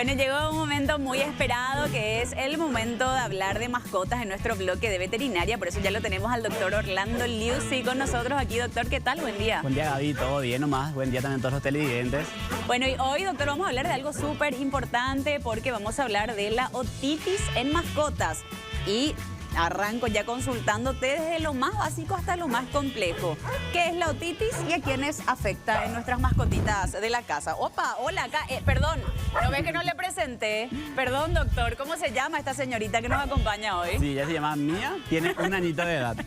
Bueno, llegó un momento muy esperado que es el momento de hablar de mascotas en nuestro bloque de veterinaria. Por eso ya lo tenemos al doctor Orlando Liuzzi con nosotros aquí. Doctor, ¿qué tal? Buen día. Buen día, Gaby. Todo bien nomás. Buen día también a todos los televidentes. Bueno, y hoy, doctor, vamos a hablar de algo súper importante porque vamos a hablar de la otitis en mascotas. Y arranco ya consultándote desde lo más básico hasta lo más complejo. ¿Qué es la otitis y a quiénes afecta en nuestras mascotitas de la casa? Opa, hola, acá, perdón, ¿no ves que no le presenté? Perdón, doctor, ¿cómo se llama esta señorita que nos acompaña hoy? Sí, ella se llama Mía, tiene un añito de edad.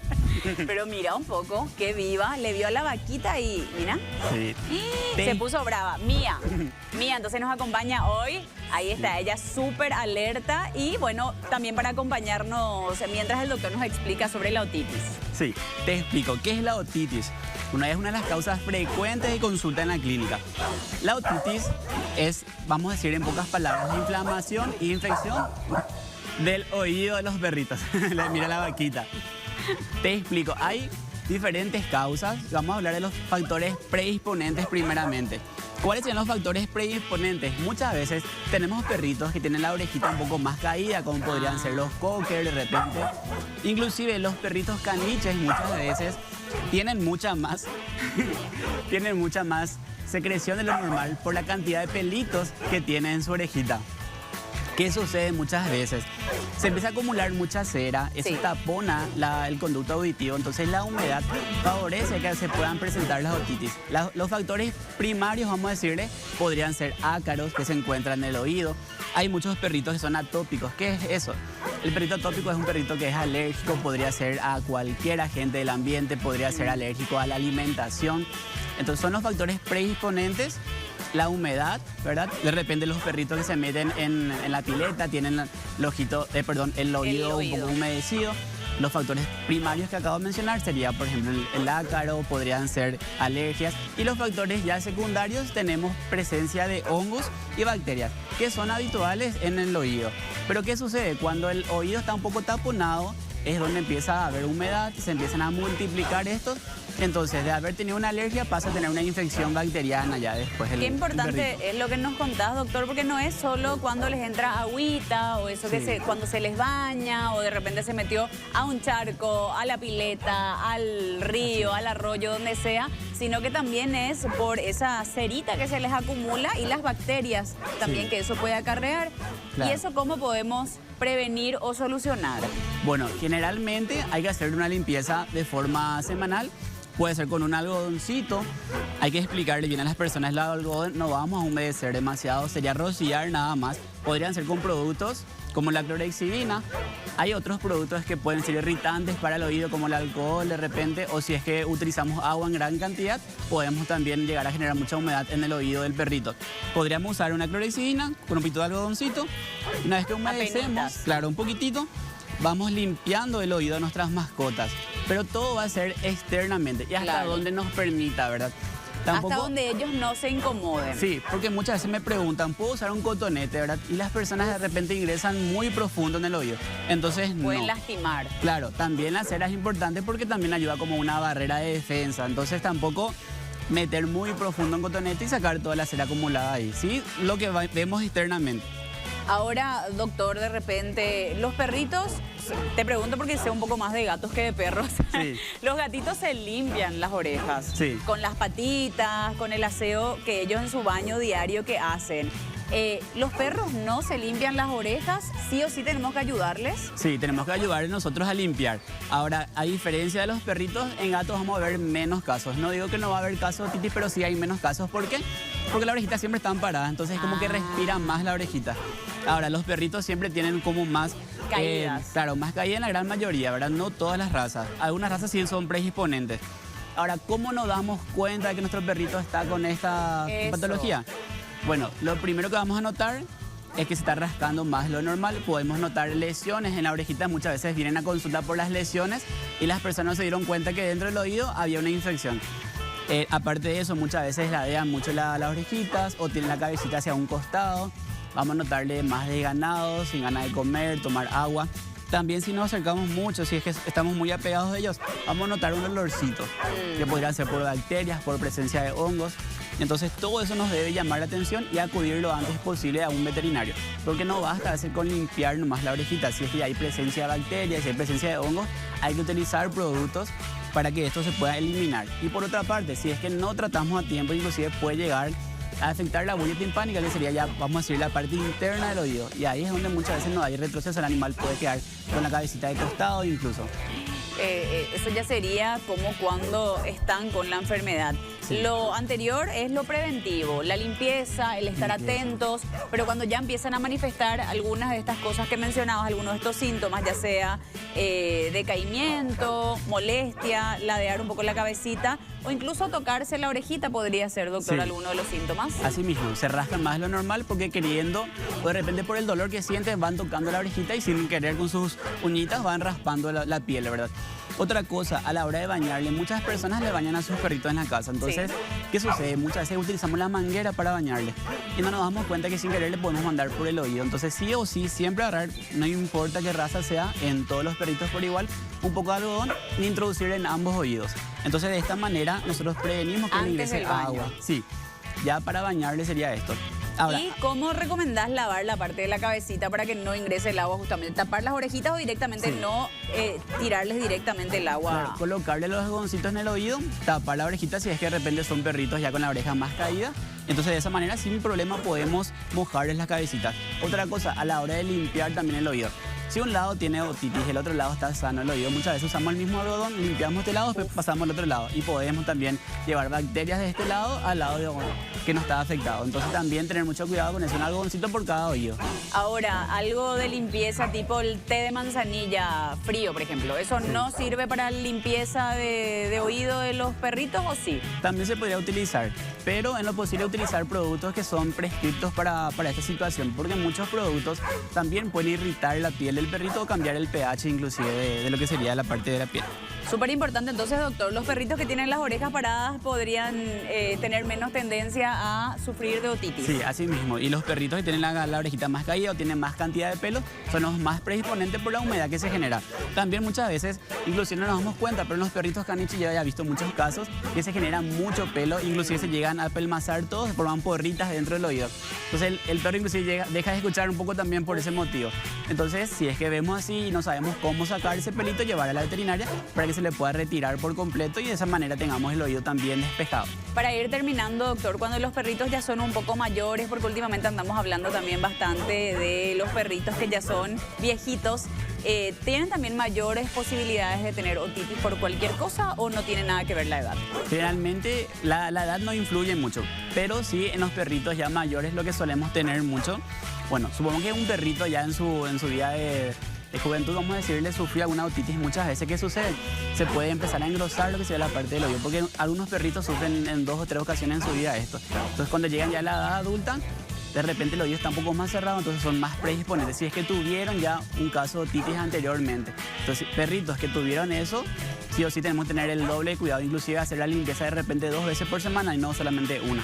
Pero mira un poco, qué viva, le vio a la vaquita y mira. Sí. Se puso brava. Mía, entonces nos acompaña hoy. Ahí está ella súper alerta y bueno, también para acompañarnos mientras el doctor nos explica sobre la otitis. Sí, te explico. ¿Qué es la otitis? Es una de las causas frecuentes de consulta en la clínica. La otitis es, vamos a decir en pocas palabras, inflamación e infección del oído de los perritos. Mira la vaquita. Te explico. Hay diferentes causas. Vamos a hablar de los factores predisponentes primeramente. ¿Cuáles son los factores predisponentes? Muchas veces tenemos perritos que tienen la orejita un poco más caída, como podrían ser los cocker de repente. Inclusive los perritos caniches muchas veces tienen mucha más secreción de lo normal por la cantidad de pelitos que tienen en su orejita. ¿Qué sucede muchas veces? Se empieza a acumular mucha cera, eso tapona el conducto auditivo, entonces la humedad favorece que se puedan presentar las otitis. Los factores primarios, vamos a decirle, podrían ser ácaros que se encuentran en el oído. Hay muchos perritos que son atópicos. ¿Qué es eso? El perrito atópico es un perrito que es alérgico, podría ser a cualquier agente del ambiente, podría ser alérgico a la alimentación. Entonces son los factores predisponentes. La humedad, ¿verdad? De repente los perritos que se meten en la pileta tienen el oído un poco humedecido. Los factores primarios que acabo de mencionar sería, por ejemplo, el ácaro, podrían ser alergias. Y los factores ya secundarios tenemos presencia de hongos y bacterias, que son habituales en el oído. Pero ¿qué sucede? Cuando el oído está un poco taponado, es donde empieza a haber humedad, se empiezan a multiplicar estos. Entonces, de haber tenido una alergia, pasa a tener una infección bacteriana ya después. Qué importante es lo que nos contás, doctor, porque no es solo cuando les entra agüita o eso que cuando se les baña o de repente se metió a un charco, a la pileta, al río, al arroyo, donde sea, sino que también es por esa cerita que se les acumula y las bacterias también que eso puede acarrear. Claro. ¿Y eso cómo podemos prevenir o solucionar? Bueno, generalmente hay que hacer una limpieza de forma semanal. Puede ser con un algodoncito. Hay que explicarle bien a las personas el algodón. No vamos a humedecer demasiado, sería rociar nada más. Podrían ser con productos como la clorhexidina. Hay otros productos que pueden ser irritantes para el oído, como el alcohol de repente, o si es que utilizamos agua en gran cantidad, podemos también llegar a generar mucha humedad en el oído del perrito. Podríamos usar una clorhexidina con un poquito de algodoncito. Una vez que humedecemos, claro, un poquitito, vamos limpiando el oído de nuestras mascotas. Pero todo va a ser externamente y hasta donde nos permita, ¿verdad? Tampoco, hasta donde ellos no se incomoden. Sí, porque muchas veces me preguntan, ¿puedo usar un cotonete, verdad? Y las personas de repente ingresan muy profundo en el oído. Entonces, pueden lastimar. Claro, también la cera es importante porque también ayuda como una barrera de defensa. Entonces tampoco meter muy profundo en cotonete y sacar toda la cera acumulada ahí. Sí, lo que vemos externamente. Ahora, doctor, de repente, los perritos, te pregunto porque sé un poco más de gatos que de perros. Sí. Los gatitos se limpian las orejas con las patitas, con el aseo que ellos en su baño diario que hacen. ¿Los perros no se limpian las orejas? ¿Sí o sí tenemos que ayudarles? Sí, tenemos que ayudarles nosotros a limpiar. Ahora, a diferencia de los perritos, en gatos vamos a ver menos casos. No digo que no va a haber casos de otitis, pero sí hay menos casos. ¿Por qué? Porque la orejita siempre está parada, entonces como que respira más la orejita. Ahora, los perritos siempre tienen como más caídas. Claro, más caídas en la gran mayoría, ¿verdad? No todas las razas. Algunas razas sí son predisponentes. Ahora, ¿cómo nos damos cuenta de que nuestro perrito está con esta patología? Bueno, lo primero que vamos a notar es que se está rascando más de lo normal. Podemos notar lesiones en la orejita. Muchas veces vienen a consulta por las lesiones y las personas se dieron cuenta que dentro del oído había una infección. Aparte de eso, muchas veces ladean mucho las orejitas o tienen la cabecita hacia un costado. Vamos a notarle más desganados, sin ganas de comer, tomar agua. También si nos acercamos mucho, si es que estamos muy apegados de ellos, vamos a notar un olorcito, que podrían ser por bacterias, por presencia de hongos. Entonces todo eso nos debe llamar la atención y acudir lo antes posible a un veterinario. Porque no basta hacer con limpiar nomás la orejita. Si es que hay presencia de bacterias, si hay presencia de hongos, hay que utilizar productos para que esto se pueda eliminar. Y por otra parte, si es que no tratamos a tiempo, inclusive puede llegar a afectar la bulla timpánica, que sería ya, vamos a decir, la parte interna del oído. Y ahí es donde muchas veces no hay retroceso, el animal puede quedar con la cabecita de costado incluso. Eso ya sería como cuando están con la enfermedad. Sí. Lo anterior es lo preventivo, la limpieza, el estar atentos, pero cuando ya empiezan a manifestar algunas de estas cosas que mencionabas, algunos de estos síntomas, ya sea decaimiento, molestia, ladear un poco la cabecita o incluso tocarse la orejita podría ser, doctor, alguno de los síntomas. Así mismo, se rascan más de lo normal porque queriendo, o de repente por el dolor que sienten, van tocando la orejita y sin querer con sus uñitas van raspando la piel, ¿verdad? Otra cosa, a la hora de bañarle, muchas personas le bañan a sus perritos en la casa. Entonces, ¿qué sucede? Muchas veces utilizamos la manguera para bañarle y no nos damos cuenta que sin querer le podemos mandar por el oído. Entonces, sí o sí, siempre agarrar, no importa qué raza sea, en todos los perritos por igual, un poco de algodón y introducir en ambos oídos. Entonces, de esta manera, nosotros prevenimos que le ingrese agua. Sí, ya para bañarle sería esto. Ahora, ¿y cómo recomendás lavar la parte de la cabecita para que no ingrese el agua justamente? ¿Tapar las orejitas o directamente no tirarles directamente el agua? Claro, colocarle los algodoncitos en el oído, tapar la orejita si es que de repente son perritos ya con la oreja más caída. Entonces de esa manera sin problema podemos mojarles la cabecita. Otra cosa, a la hora de limpiar también el oído. Si un lado tiene otitis y el otro lado está sano el oído, muchas veces usamos el mismo algodón, limpiamos este lado, después pasamos al otro lado. Y podemos también llevar bacterias de este lado al lado que no está afectado. Entonces también tener mucho cuidado con eso, un algodoncito por cada oído. Ahora, algo de limpieza tipo el té de manzanilla frío, por ejemplo, ¿eso no sirve para limpieza de oído de los perritos o sí? También se podría utilizar, pero en lo posible utilizar productos que son prescriptos para esta situación, porque muchos productos también pueden irritar la piel del perrito o cambiar el pH inclusive de lo que sería la parte de la piel. Súper importante entonces, doctor, los perritos que tienen las orejas paradas podrían tener menos tendencia a sufrir de otitis. Sí, así mismo. Y los perritos que tienen la orejita más caída o tienen más cantidad de pelo son los más predisponentes por la humedad que se genera. También muchas veces, inclusive no nos damos cuenta, pero en los perritos caniches yo ya he visto muchos casos que se genera mucho pelo, inclusive se llegan a pelmazar todos, se forman porritas dentro del oído. Entonces el perro inclusive deja de escuchar un poco también por ese motivo. Entonces, si es que vemos así y no sabemos cómo sacar ese pelito, llevar a la veterinaria para que se le pueda retirar por completo y de esa manera tengamos el oído también despejado. Para ir terminando, doctor, cuando los perritos ya son un poco mayores, porque últimamente andamos hablando también bastante de los perritos que ya son viejitos, ¿tienen también mayores posibilidades de tener otitis por cualquier cosa o no tiene nada que ver la edad? Generalmente la edad no influye mucho, pero sí en los perritos ya mayores lo que solemos tener mucho. Bueno, supongo que un perrito ya en su vida de juventud, vamos a decirle, sufrió alguna otitis muchas veces. ¿Qué sucede? Se puede empezar a engrosar lo que sería la parte del oído, porque algunos perritos sufren en 2 o 3 ocasiones en su vida esto. Entonces, cuando llegan ya a la edad adulta, de repente el oído está un poco más cerrado, entonces son más predisponentes. Si es que tuvieron ya un caso de otitis anteriormente. Entonces, perritos que tuvieron eso, sí o sí tenemos que tener el doble de cuidado, inclusive hacer la limpieza de repente 2 veces por semana y no solamente una.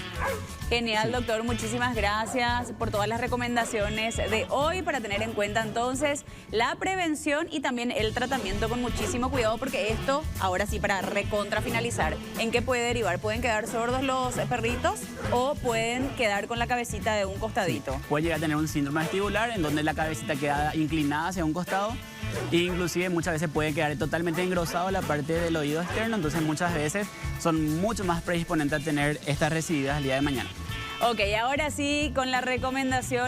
Genial, doctor. Muchísimas gracias por todas las recomendaciones de hoy para tener en cuenta entonces la prevención y también el tratamiento con muchísimo cuidado, porque esto, ahora sí, para recontra finalizar, ¿en qué puede derivar? ¿Pueden quedar sordos los perritos o pueden quedar con la cabecita de un costadito? Puede llegar a tener un síndrome vestibular en donde la cabecita queda inclinada hacia un costado. Inclusive muchas veces puede quedar totalmente engrosado la parte del oído externo, entonces muchas veces son mucho más predisponentes a tener estas recididas el día de mañana. Ok, ahora sí, con la recomendación